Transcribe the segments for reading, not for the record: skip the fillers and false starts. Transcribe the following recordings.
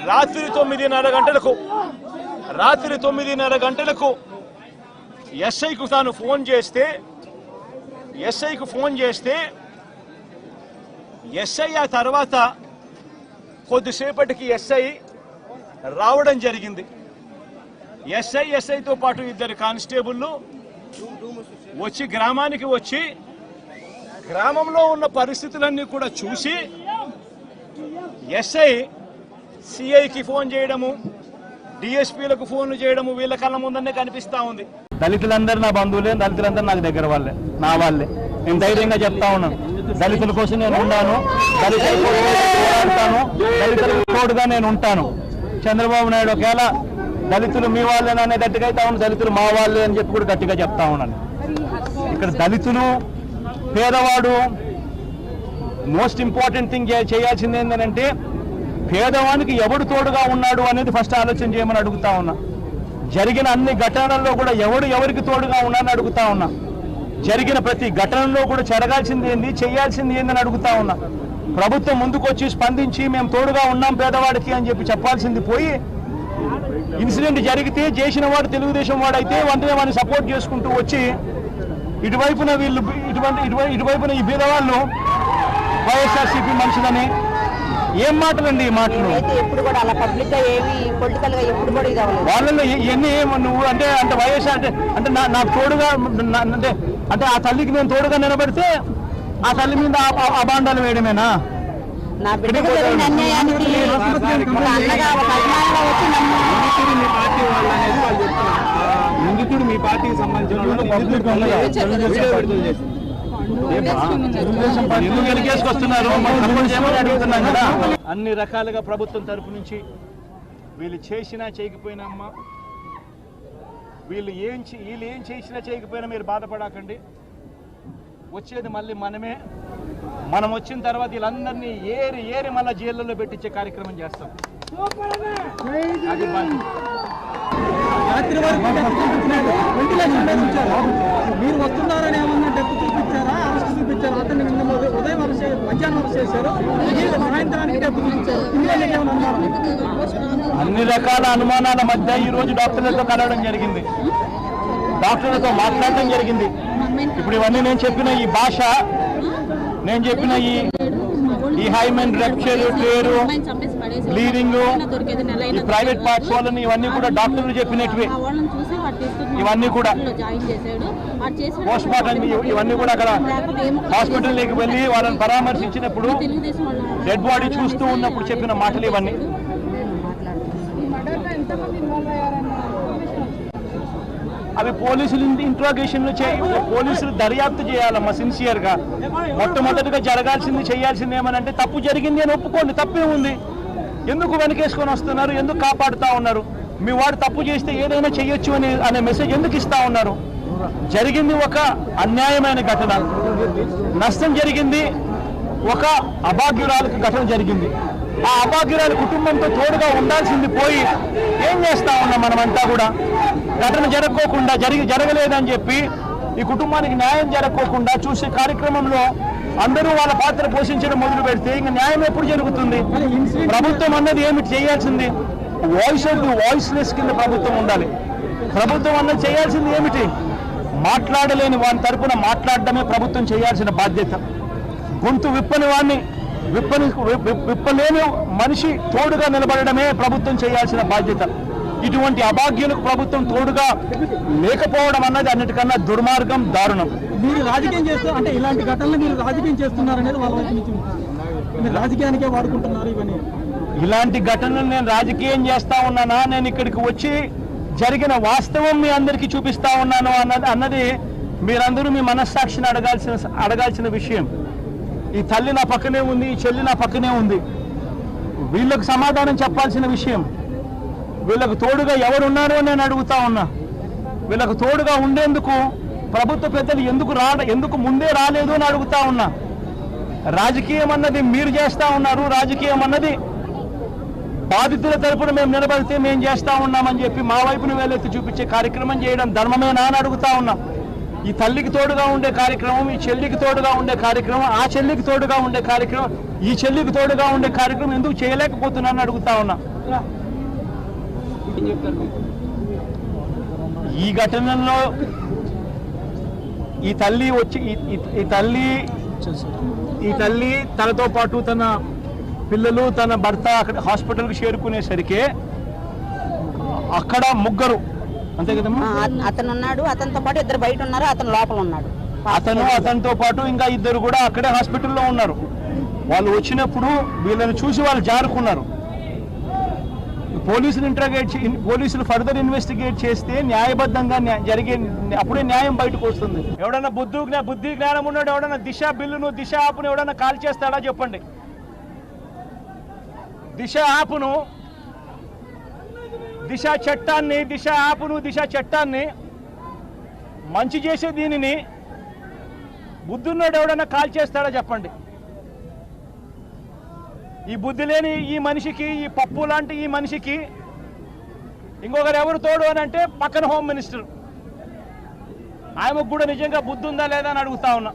రాత్రి 9:30 గంటలకు ఎస్ఐకు తాను ఫోన్ చేస్తే ఎస్ఐ ఆ తర్వాత కొద్దిసేపటికి ఎస్ఐ రావడం జరిగింది. ఎస్ఐతో పాటు 2 కానిస్టేబుళ్ళు వచ్చి గ్రామానికి వచ్చి గ్రామంలో ఉన్న పరిస్థితులన్నీ కూడా చూసి ఎస్ఐ సిఐకి ఫోన్ చేయడము, డిఎస్పీలకు ఫోన్లు చేయడము వీళ్ళ కళ్ళ ముందనే కనిపిస్తా ఉంది. దళితులందరూ నా బంధువులే, దళితులందరూ నాకు దగ్గర వాళ్ళే, నా వాళ్ళే. నేను ధైర్యంగా చెప్తా ఉన్నాను, దళితుల కోసం నేను ఉన్నాను, దళితులకు తోడుగా నేను ఉంటాను. చంద్రబాబు నాయుడు ఒకవేళ దళితులు మీ వాళ్ళేనా అనే గట్టిగా అయితే అవును, దళితులు మా వాళ్ళే అని చెప్పి కూడా గట్టిగా చెప్తా ఉన్నాను. ఇక్కడ దళితులు పేదవాడు మోస్ట్ ఇంపార్టెంట్ థింగ్ చేయాల్సింది ఏంటంటే పేదవానికి ఎవడు తోడుగా ఉన్నాడు అనేది ఫస్ట్ ఆలోచన చేయమని అడుగుతా ఉన్నా. జరిగిన అన్ని ఘటనల్లో కూడా ఎవరికి తోడుగా ఉన్నాడని అడుగుతా ఉన్నా. జరిగిన ప్రతి ఘటనలో కూడా జరగాల్సింది ఏంది, చేయాల్సింది ఏందని అడుగుతా ఉన్నా. ప్రభుత్వం ముందుకొచ్చి స్పందించి మేము తోడుగా ఉన్నాం పేదవాడికి అని చెప్పి చెప్పాల్సింది పోయి, ఇన్సిడెంట్ జరిగితే చేసిన వాడు తెలుగుదేశం వాడైతే వెంటనే వాడిని సపోర్ట్ చేసుకుంటూ వచ్చి ఇటువైపున ఇటువైపున ఈ పేదవాళ్ళు వైఎస్ఆర్సీపీ మనుషులని ఏం మాటలండి ఈ మాటలు? వాళ్ళలో ఇవన్నీ నువ్వు అంటే వైఎస్ఆర్ అంటే నాకు తోడుగా అంటే ఆ తల్లికి నేను తోడుగా నిలబడితే ఆ తల్లి మీద అబాండాలు వేయడమేనా? నిందితుడు మీ పార్టీకి సంబంధించిన అడుగుతున్నాం కదా. అన్ని రకాలుగా ప్రభుత్వం తరపు నుంచి వీళ్ళు చేసినా చేయకపోయినా అమ్మా, వీళ్ళు ఏం చేసినా చేయకపోయినా మీరు బాధపడకండి. వచ్చేది మళ్ళీ మనమే. మనం వచ్చిన తర్వాత వీళ్ళందరినీ ఏరి మళ్ళీ జైళ్ళలో పెట్టించే కార్యక్రమం చేస్తాం. అది రాత్రి వరకు మీరు వస్తున్నారని ఏమన్నా డెప్పు చూపించారా, అరెస్ట్ చూపించారా? అతన్ని ఉదయం మధ్యాహ్నం అరెస్ట్ చేశారు, సాయంత్రానికి డెప్పు చూపించారు. అన్ని రకాల అనుమానాల మధ్య ఈ రోజు డాక్టర్లతో కలవడం జరిగింది, డాక్టర్లతో మాట్లాడడం జరిగింది. ఇప్పుడు ఇవన్నీ నేను చెప్పిన ఈ భాష, నేను చెప్పిన ఈ హైమెన్ రప్చర్, టేరు, బ్లీడింగ్, ఈ ప్రైవేట్ పార్ట్స్ వాళ్ళని ఇవన్నీ కూడా డాక్టర్లు చెప్పినట్టు. ఇవన్నీ కూడా పోస్ట్ మార్టం ఇవన్నీ కూడా అక్కడ హాస్పిటల్లోకి వెళ్ళి వాళ్ళని పరామర్శించినప్పుడు డెడ్ బాడీ చూస్తూ ఉన్నప్పుడు చెప్పిన మాటలు ఇవన్నీ. అవి పోలీసులు ఇంట్రాగేషన్లు పోలీసులు దర్యాప్తు చేయాలమ్మా సిన్సియర్గా. మొట్టమొదటిగా జరగాల్సింది చేయాల్సింది ఏమనంటే తప్పు జరిగింది అని ఒప్పుకోండి, తప్పే ఉంది. ఎందుకు వెనకేసుకొని వస్తున్నారు, ఎందుకు కాపాడుతూ ఉన్నారు? మీ వాడు తప్పు చేస్తే ఏదైనా చేయొచ్చు అనే మెసేజ్ ఎందుకు ఇస్తా ఉన్నారు? జరిగింది ఒక అన్యాయమైన ఘటన, నష్టం జరిగింది, ఒక అభాగ్యురాలకు ఘటన జరిగింది. ఆ అభాగ్యురాలు కుటుంబంతో తోడుగా ఉండాల్సింది పోయి ఏం చేస్తా ఉన్నాం మనమంతా కూడా? ఘటన జరగకోకుండా జరగలేదని చెప్పి ఈ కుటుంబానికి న్యాయం జరగకోకుండా చూసే కార్యక్రమంలో అందరూ వాళ్ళ పాత్ర పోషించడం మొదలు పెడితే ఇంకా న్యాయం ఎప్పుడు జరుగుతుంది? ప్రభుత్వం అన్నది ఏమిటి చేయాల్సింది? వాయిస్లెస్ కింద ప్రభుత్వం ఉండాలి. ప్రభుత్వం అన్నది చేయాల్సింది ఏమిటి? మాట్లాడలేని వాని తరపున మాట్లాడడమే ప్రభుత్వం చేయాల్సిన బాధ్యత. గొంతు విప్పలేని మనిషి తోడుగా నిలబడడమే ప్రభుత్వం చేయాల్సిన బాధ్యత. ఇటువంటి అభాగ్యులకు ప్రభుత్వం తోడుగా లేకపోవడం అన్నది అన్నిటికన్నా దుర్మార్గం, దారుణం. మీరు రాజకీయం చేస్తూ అంటే ఇలాంటి ఘటనలు మీరు రాజకీయం చేస్తున్నారనేది వాళ్ళ వైపు నుంచి రాజకీయానికే వాడుకుంటున్నారు ఇవన్నీ. ఇలాంటి ఘటనలు నేను రాజకీయం చేస్తా ఉన్నానా? నేను ఇక్కడికి వచ్చి జరిగిన వాస్తవం మీ అందరికీ చూపిస్తా ఉన్నాను అన్నది మీరందరూ మీ మనస్సాక్షిని అడగాల్సిన విషయం. ఈ తల్లి నా పక్కనే ఉంది, ఈ చెల్లి నా పక్కనే ఉంది. వీళ్ళకు సమాధానం చెప్పాల్సిన విషయం. వీళ్ళకు తోడుగా ఎవరున్నారో నేను అడుగుతా ఉన్నా. వీళ్ళకు తోడుగా ఉండేందుకు ప్రభుత్వ పెద్దలు ఎందుకు ముందే రాలేదు అని అడుగుతా ఉన్నా. రాజకీయం అన్నది మీరు చేస్తా ఉన్నారు, రాజకీయం అన్నది బాధితుల తరపున మేము నిలబడితే మేము చేస్తా ఉన్నామని చెప్పి మా వైపును వేలెత్తి చూపించే కార్యక్రమం చేయడం ధర్మమేనా అని అడుగుతా ఉన్నా. ఈ తల్లికి తోడుగా ఉండే కార్యక్రమం, ఈ చెల్లికి తోడుగా ఉండే కార్యక్రమం, ఆ చెల్లికి తోడుగా ఉండే కార్యక్రమం, ఈ చెల్లికి తోడుగా ఉండే కార్యక్రమం ఎందుకు చేయలేకపోతున్నానని అడుగుతా ఉన్నా. ఈ ఘటనలో ఈ తల్లి తనతో పాటు తన పిల్లలు తన భర్త అక్కడ హాస్పిటల్కి చేరుకునేసరికి అక్కడ ముగ్గురు, అంతే కదమ్మా? అతను ఉన్నాడు, అతనితో పాటు ఇద్దరు బయట ఉన్నారు, అతను లోపల ఉన్నాడు. అతనితో పాటు ఇంకా ఇద్దరు కూడా అక్కడే హాస్పిటల్లో ఉన్నారు. వాళ్ళు వచ్చినప్పుడు వీళ్ళని చూసి వాళ్ళు జారుకున్నారు. పోలీసులు ఫర్దర్ ఇన్వెస్టిగేట్ చేస్తే న్యాయబద్ధంగా అప్పుడే న్యాయం బయటకు వస్తుంది. ఎవడన్నా బుద్ధి జ్ఞానం ఉన్నాడు, ఎవడన్నా దిశ బిల్లును దిశ యాప్ను ఎవడన్నా కాల్ చేస్తాడా చెప్పండి? దిశ యాప్ను, దిశ చట్టాన్ని, దిశ యాప్ను, దిశ చట్టాన్ని మంచి చేసే దీనిని బుద్ధున్నాడు ఎవడన్నా కాల్ చేస్తాడా చెప్పండి? ఈ బుద్ధి లేని ఈ మనిషికి, ఈ పప్పు లాంటి ఈ మనిషికి ఇంకొకరు ఎవరు తోడు అని అంటే పక్కన హోమ్ మినిస్టర్. ఆమెకు కూడా నిజంగా బుద్ధి ఉందా లేదా అని అడుగుతా ఉన్నా.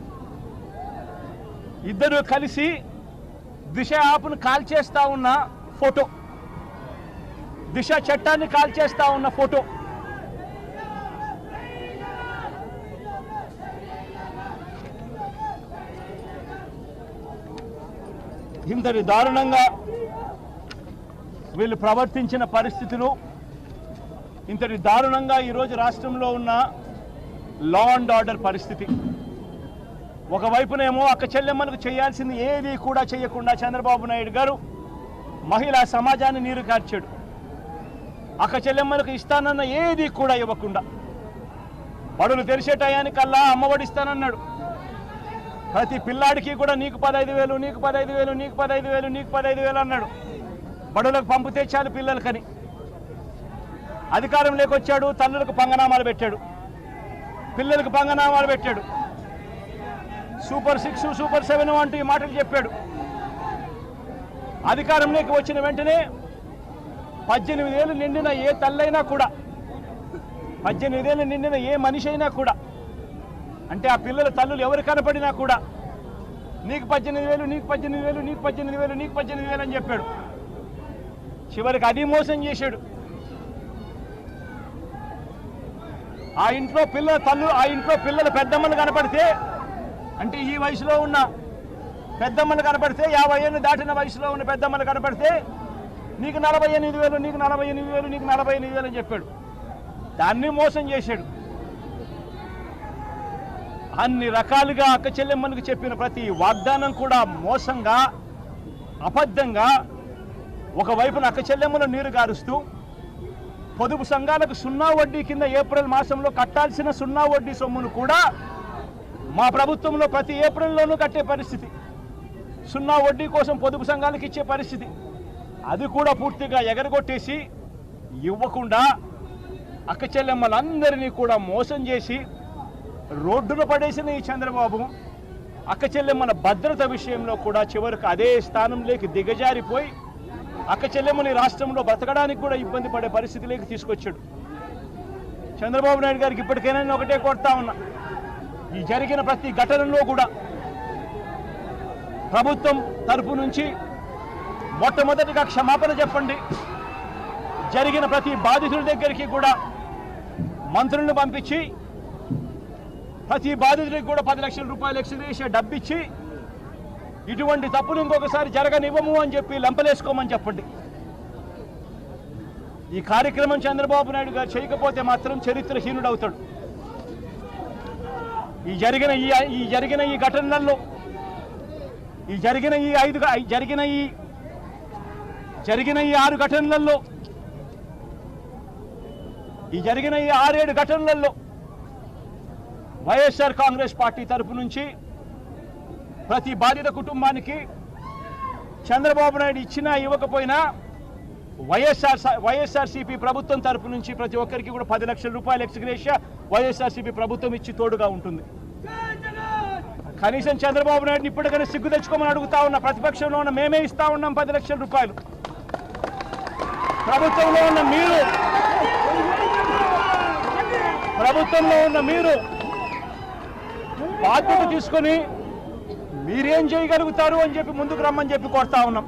ఇద్దరు కలిసి దిశ యాప్ను కాల్ చేస్తా ఉన్న ఫోటో, దిశ చట్టాన్ని కాల్ చేస్తా ఉన్న ఫోటో. ఇంతటి దారుణంగా వీళ్ళు ప్రవర్తించిన పరిస్థితులు, ఇంతటి దారుణంగా ఈరోజు రాష్ట్రంలో ఉన్న లా అండ్ ఆర్డర్ పరిస్థితి. ఒకవైపునేమో అక్క చెల్లెమ్మలకు చేయాల్సింది ఏది కూడా చేయకుండా చంద్రబాబు నాయుడు గారు మహిళా సమాజాన్ని నీరు కార్చాడు. అక్క చెల్లెమ్మలకు ఇస్తానన్న ఏది కూడా ఇవ్వకుండా, బడులు తెరిచే టయానికల్లా అమ్మఒడి ఇస్తానన్నాడు. ప్రతి పిల్లాడికి కూడా నీకు 15,000, నీకు 15,000, నీకు 15,000, నీకు 15,000 అన్నాడు. బడులకు పంపితే చాలు పిల్లలకని. అధికారం లేకొచ్చాడు, తల్లులకు పంగనామాలు పెట్టాడు, పిల్లలకు పంగనామాలు పెట్టాడు. సూపర్ 6, సూపర్ 7 అంటూ ఈ మాటలు చెప్పాడు. అధికారంలోకి వచ్చిన వెంటనే 18 ఏళ్ళు నిండిన ఏ తల్లైనా కూడా, 18 ఏళ్ళు నిండిన ఏ మనిషి అయినా కూడా, అంటే ఆ పిల్లల తల్లులు ఎవరు కనపడినా కూడా నీకు 18,000, నీకు 18,000, నీకు 18,000, నీకు 18,000 అని చెప్పాడు. చివరికి అది మోసం చేశాడు. ఆ ఇంట్లో పిల్లల పెద్దమ్మలు కనపడితే, అంటే ఈ వయసులో ఉన్న పెద్దమ్మలు కనపడితే, 50 ఏళ్ళు దాటిన వయసులో ఉన్న పెద్దమ్మలు కనపడితే నీకు 48,000, నీకు 48,000, నీకు 48,000 అని చెప్పాడు. దాన్ని మోసం చేశాడు. అన్ని రకాలుగా అక్క చెల్లెమ్మలకు చెప్పిన ప్రతి వాగ్దానం కూడా మోసంగా, అబద్ధంగా, ఒకవైపున అక్క చెల్లెమ్మను నీరు గారుస్తూ పొదుపు సంఘాలకు 0 వడ్డీ కింద ఏప్రిల్ మాసంలో కట్టాల్సిన 0 వడ్డీ సొమ్మును కూడా మా ప్రభుత్వంలో ప్రతి ఏప్రిల్లోనూ కట్టే పరిస్థితి, 0 వడ్డీ కోసం పొదుపు సంఘాలకు ఇచ్చే పరిస్థితి, అది కూడా పూర్తిగా ఎగరగొట్టేసి ఇవ్వకుండా అక్క చెల్లెమ్మలందరినీ కూడా మోసం చేసి రోడ్డున పడేసిన ఈ చంద్రబాబు అక్క చెల్లెమ్మల భద్రత విషయంలో కూడా చివరికి అదే స్థానంలోకి దిగజారిపోయి అక్క చెల్లెమ్మని రాష్ట్రంలో బ్రతకడానికి కూడా ఇబ్బంది పడే పరిస్థితిలోకి తీసుకొచ్చాడు. చంద్రబాబు నాయుడు గారికి ఇప్పటికైనా నేను ఒకటే కోరుతా ఉన్నా, ఈ జరిగిన ప్రతి ఘటనలో కూడా ప్రభుత్వం తరపు నుంచి మొట్టమొదటిగా క్షమాపణ చెప్పండి. జరిగిన ప్రతి బాధితుల దగ్గరికి కూడా మంత్రులను పంపించి ప్రతి బాధితుడికి కూడా 10 లక్షల రూపాయలు ఎక్స్గ్రేషియా డబ్బిచ్చి ఇటువంటి తప్పులు ఇంకొకసారి జరగనివ్వము అని చెప్పి లంపలేసుకోమని చెప్పండి. ఈ కార్యక్రమం చంద్రబాబు నాయుడు గారు చేయకపోతే మాత్రం చరిత్రహీనుడవుతాడు. ఈ జరిగిన ఈ ఘటనల్లో, జరిగిన ఈ 6 ఘటనలలో, జరిగిన ఈ 6-7 ఘటనలలో వైఎస్ఆర్ కాంగ్రెస్ పార్టీ తరపు నుంచి ప్రతి బాధిత కుటుంబానికి చంద్రబాబు నాయుడు ఇచ్చినా ఇవ్వకపోయినా వైఎస్ఆర్సీపీ ప్రభుత్వం తరపు నుంచి ప్రతి ఒక్కరికి కూడా 10 లక్షల రూపాయలు ఎక్స్గ్రేషియా వైఎస్ఆర్సీపీ ప్రభుత్వం ఇచ్చి తోడుగా ఉంటుంది. కనీసం చంద్రబాబు నాయుడుని ఇప్పటికైనా సిగ్గు తెచ్చుకోమని అడుగుతా ఉన్నా. ప్రతిపక్షంలో ఉన్న మేమే ఇస్తా ఉన్నాం 10 లక్షల రూపాయలు. ప్రభుత్వంలో ఉన్న మీరు బాధ్యత తీసుకొని మీరేం చేయగలుగుతారు అని చెప్పి ముందుకు రమ్మని చెప్పి కోరుతా ఉన్నాం.